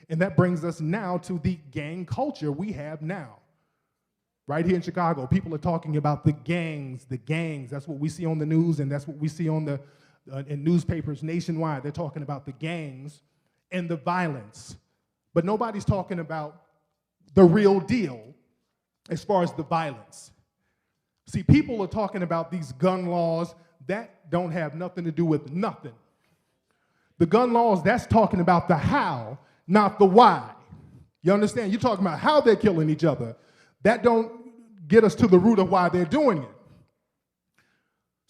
And that brings us now to the gang culture we have now. Right here in Chicago, people are talking about the gangs. That's what we see on the news, and that's what we see on the in newspapers nationwide. They're talking about the gangs and the violence. But nobody's talking about the real deal as far as the violence. See, people are talking about these gun laws that don't have nothing to do with nothing. The gun laws, that's talking about the how, not the why. You understand? You're talking about how they're killing each other. That don't get us to the root of why they're doing it.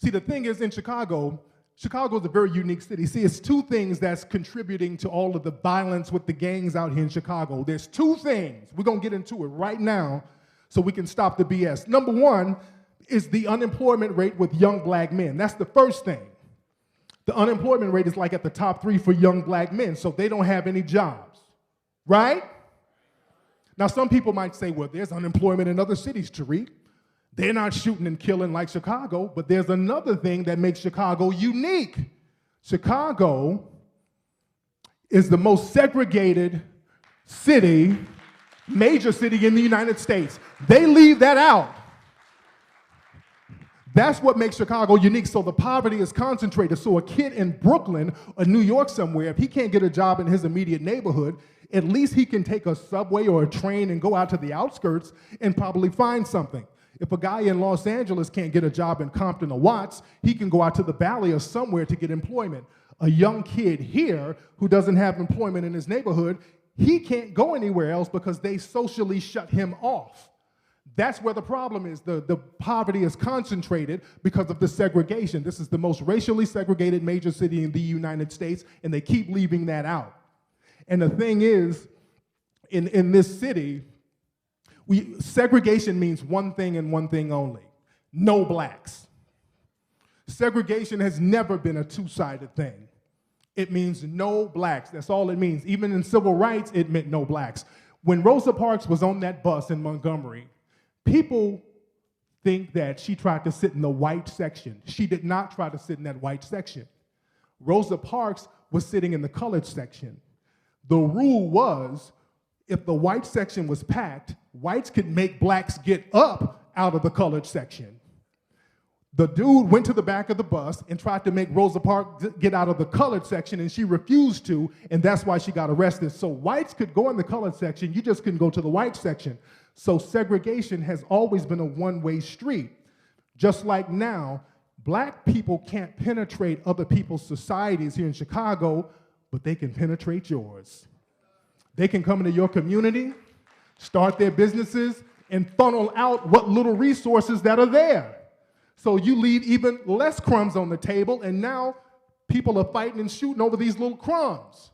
See, the thing is, in Chicago is a very unique city. See, it's two things that's contributing to all of the violence with the gangs out here in Chicago. There's two things. We're going to get into it right now so we can stop the BS. Number one is the unemployment rate with young black men. That's the first thing. The unemployment rate is like at the top 3 for young black men, so they don't have any jobs, right? Now, some people might say, well, there's unemployment in other cities, Tariq. They're not shooting and killing like Chicago, but there's another thing that makes Chicago unique. Chicago is the most segregated city, major city in the United States. They leave that out. That's what makes Chicago unique. So the poverty is concentrated. So a kid in Brooklyn or New York somewhere, if he can't get a job in his immediate neighborhood, at least he can take a subway or a train and go out to the outskirts and probably find something. If a guy in Los Angeles can't get a job in Compton or Watts, he can go out to the Valley or somewhere to get employment. A young kid here who doesn't have employment in his neighborhood, he can't go anywhere else because they socially shut him off. That's where the problem is. The poverty is concentrated because of the segregation. This is the most racially segregated major city in the United States, and they keep leaving that out. And the thing is, in this city, segregation means one thing and one thing only: no blacks. Segregation has never been a two-sided thing. It means no blacks. That's all it means. Even in civil rights, it meant no blacks. When Rosa Parks was on that bus in Montgomery, people think that she tried to sit in the white section. She did not try to sit in that white section. Rosa Parks was sitting in the colored section. The rule was, if the white section was packed, whites could make blacks get up out of the colored section. The dude went to the back of the bus and tried to make Rosa Parks get out of the colored section, and she refused to, and that's why she got arrested. So whites could go in the colored section, you just couldn't go to the white section. So segregation has always been a one-way street. Just like now, black people can't penetrate other people's societies here in Chicago, but they can penetrate yours. They can come into your community, start their businesses, and funnel out what little resources that are there. So you leave even less crumbs on the table, and now people are fighting and shooting over these little crumbs.